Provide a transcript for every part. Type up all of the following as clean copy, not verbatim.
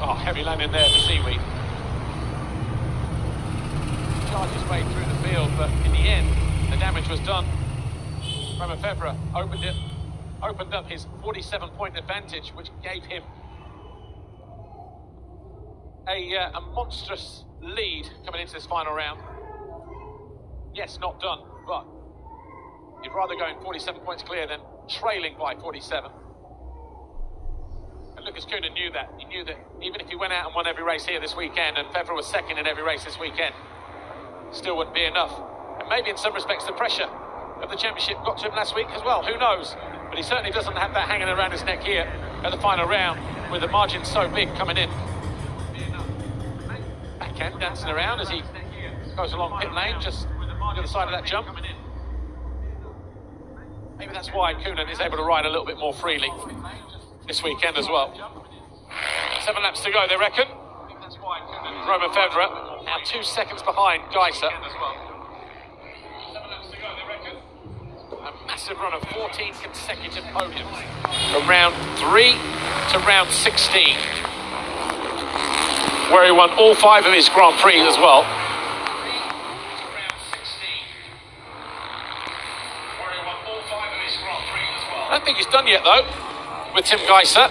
Oh, heavy landing there for Seaweed. Charged his way through the field, but in the end, the damage was done. Mxgp opened up his 47-point advantage, which gave him a monstrous lead coming into this final round. Yes, not done, but you'd rather go in 47 points clear than trailing by 47. And Lucas Kühnen knew that. He knew that even if he went out and won every race here this weekend, and Mxgp was second in every race this weekend, still wouldn't be enough. And maybe in some respects the pressure of the championship got to him last week as well, who knows? But he certainly doesn't have that hanging around his neck here at the final round with the margin so big coming in. Backhand dancing around as he goes along pit lane, just on the other side of that jump. Maybe that's why Kühnen is able to ride a little bit more freely this weekend as well. 7 laps to go, they reckon. Mxgp now 2 seconds behind Geiser. A massive run of 14 consecutive podiums from round 3 to round 16, where he won all 5 of his Grand Prix as well. I don't think he's done yet though, with Tim Geiser.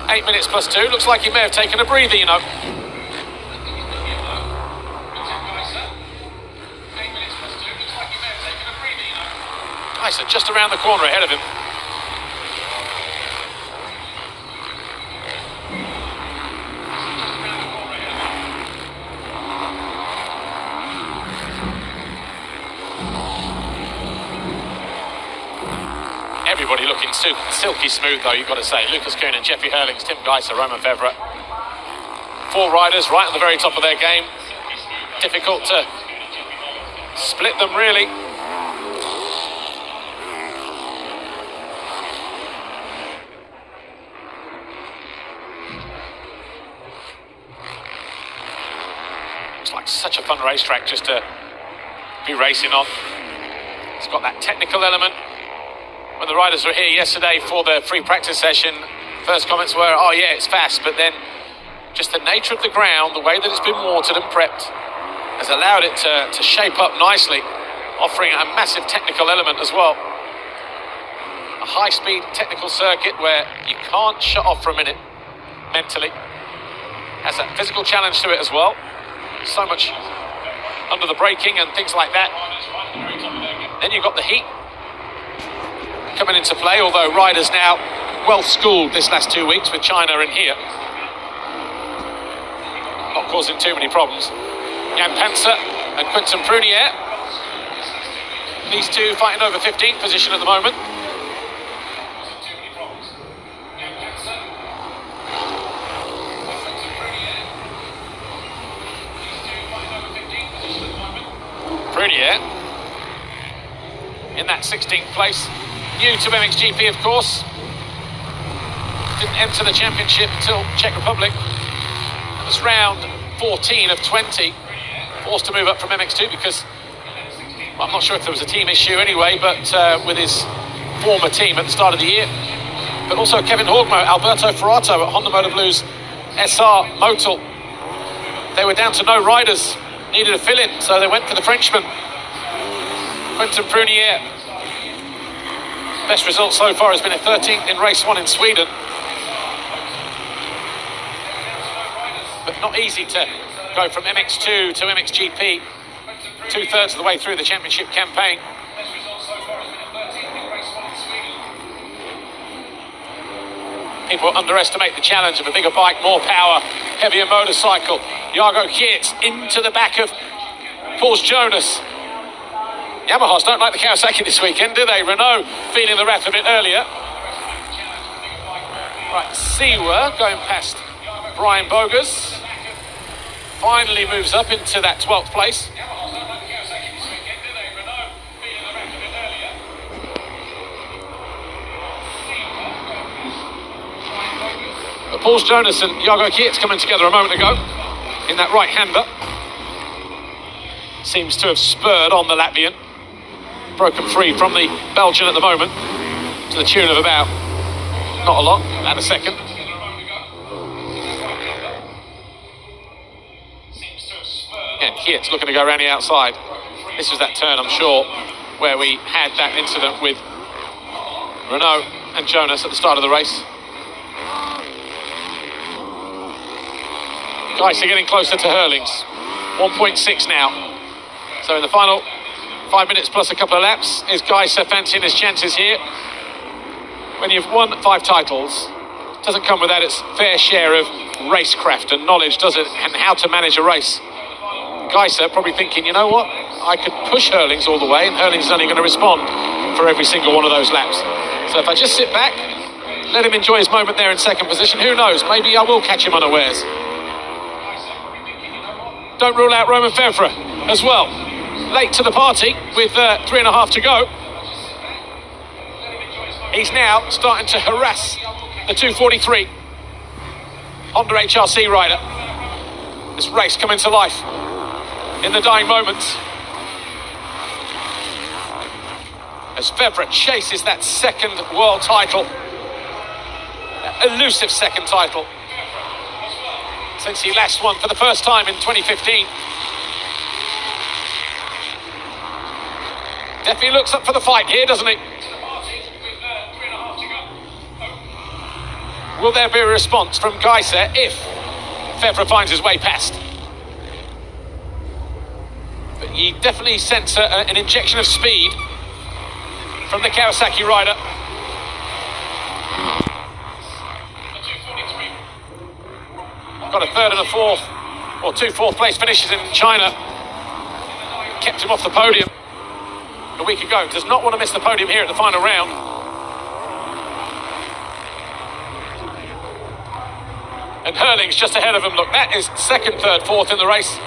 8 minutes plus 2, looks like he may have taken a breather, you know. Geiser just around the corner ahead of him. Everybody looking silky smooth though, you've got to say. Lucas Kühnen, Jeffy Hurlings, Tim Geiser, Mxgp. 4 riders right at the very top of their game. Difficult to split them really. Looks like such a fun racetrack just to be racing on. It's got that technical element. When the riders were here yesterday for the free practice session, first comments were, oh yeah, it's fast, but then just the nature of the ground, the way that it's been watered and prepped, has allowed it to shape up nicely, offering a massive technical element as well. A high-speed technical circuit where you can't shut off for a minute mentally. Has that physical challenge to it as well. So much under the braking and things like that. Then you've got the heat coming into play, although riders now well schooled this last 2 weeks with China in here, not causing too many problems. Jan Panzer and Quentin Prunier, these two fighting over 15th position at the moment. Prunier in that 16th place. New to Mxgp, of course. Didn't enter the championship until Czech Republic. It was round 14 of 20. Forced to move up from MX2 because, well, I'm not sure if there was a team issue anyway, but with his former team at the start of the year. But also Kevin Horgmo, Alberto Ferrato at Honda Motor Blues SR Motul. They were down to no riders, needed a fill-in, so they went for the Frenchman, Quentin Prunier. Best result so far has been a 13th in race 1 in Sweden. But not easy to go from MX2 to Mxgp, 2/3 of the way through the championship campaign. People underestimate the challenge of a bigger bike, more power, heavier motorcycle. Jago Kietz into the back of Porsche Jonas. Yamahas don't like the Kawasaki this weekend, do they? Renault feeling the wrath a bit earlier. Right, Siwa going past Brian Bogus. Finally moves up into that 12th place. Porsche Jonas and Jago Kietz coming together a moment ago in that right-hander. Seems to have spurred on the Latvian. Broken free from the Belgian at the moment, to the tune of about, not a lot, about a second. Again, Kiet's looking to go around the outside. This was that turn, I'm sure, where we had that incident with Renault and Jonas at the start of the race. Geiser getting closer to Hurlings. 1.6 now. So in the final 5 minutes plus a couple of laps, is Geiser fancying his chances here? When you've won 5 titles, it doesn't come without its fair share of racecraft and knowledge, does it? And how to manage a race. Geiser probably thinking, you know what? I could push Hurlings all the way, and Hurlings is only going to respond for every single one of those laps. So if I just sit back, let him enjoy his moment there in second position, who knows? Maybe I will catch him unawares. Don't rule out Romain Febvre as well. Late to the party with 3.5 to go. He's now starting to harass the 243 Honda HRC rider. This race coming to life in the dying moments as Febvre chases that second world title, that elusive second title, since he last won for the first time in 2015. Definitely looks up for the fight here, doesn't he? Will there be a response from Geiser if Febvre finds his way past? But you definitely sense an injection of speed from the Kawasaki rider. Got a third and a fourth, or 2 fourth place finishes in China. Kept him off the podium a week ago. Does not want to miss the podium here at the final round. And Hurlings just ahead of him. Look, that is second, third, fourth in the race.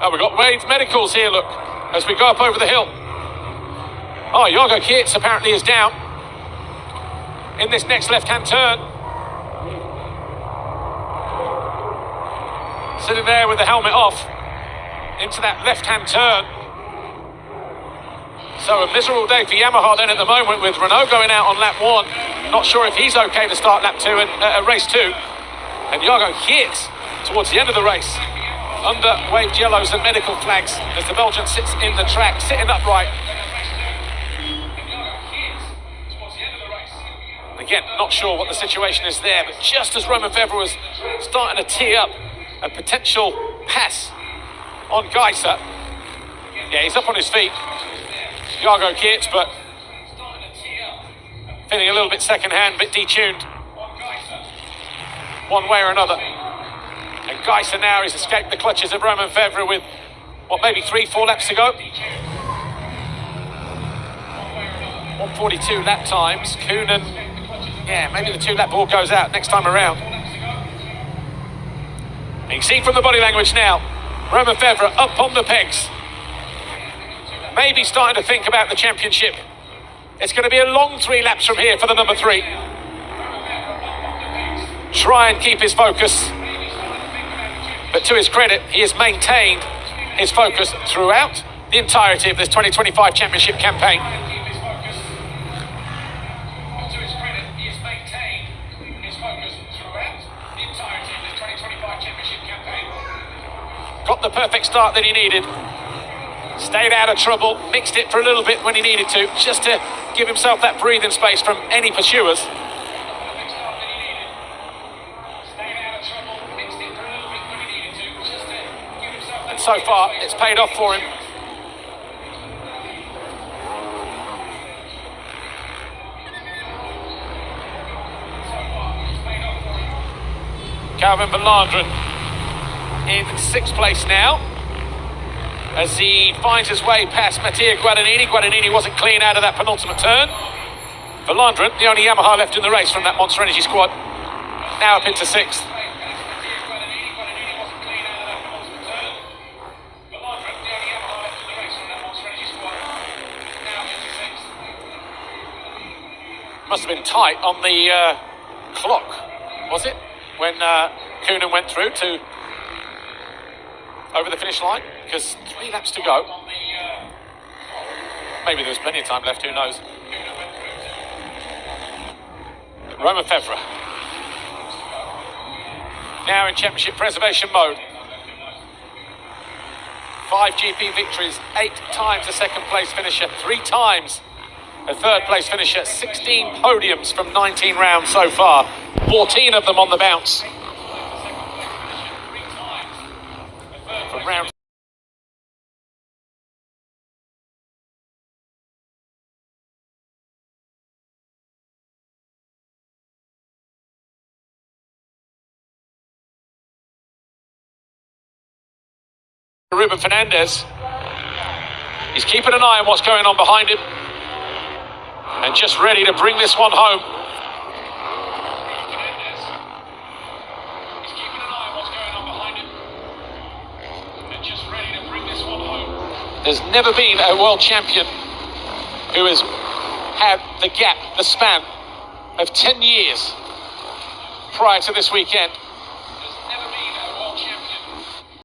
Oh, we've got Wave Medicals here, look, as we go up over the hill. Oh, Jorgo Kietz apparently is down in this next left-hand turn. Sitting there with the helmet off into that left-hand turn. So a miserable day for Yamaha then at the moment, with Renault going out on lap 1. Not sure if he's okay to start lap 2 and race 2. And Jorgo Kietz towards the end of the race, under waved yellows and medical flags, as the Belgian sits in the track, sitting upright. Again, not sure what the situation is there, but just as Romain Febvre was starting to tee up a potential pass on Geiser, yeah, he's up on his feet, Jorgo Kietz, but feeling a little bit second-hand, a bit detuned, one way or another. And Geiser now has escaped the clutches of Romain Febvre with, what, maybe 3-4 laps to go? 142 lap times. Koonen, yeah, maybe the 2-lap ball goes out next time around. And you see from the body language now, Romain Febvre up on the pegs. Maybe starting to think about the championship. It's going to be a long 3 laps from here for the number 3. Try and keep his focus. But to his credit, he has maintained his focus throughout the entirety of this 2025 championship campaign. Got the perfect start that he needed. Stayed out of trouble, mixed it for a little bit when he needed to, just to give himself that breathing space from any pursuers. And so far, it's paid off for him. Calvin Verlanderen in 6th place now, as he finds his way past Mattia Guadagnini. Guadagnini wasn't clean out of that penultimate turn. Verlanderen, the only Yamaha left in the race from that Monster Energy squad, now up into 6th. Must have been tight on the clock, was it? When Koonen went through to over the finish line, because 3 laps to go. Maybe there's plenty of time left, who knows. Romain Febvre now in championship preservation mode. 5 GP victories, 8 times a second place finisher, 3 times a third place finisher, 16 podiums from 19 rounds so far, 14 of them on the bounce. From round Ruben Fernandez. He's keeping an eye on what's going on behind him and just ready to bring this one home. There's never been a world champion who has had the gap, the span of 10 years prior to this weekend.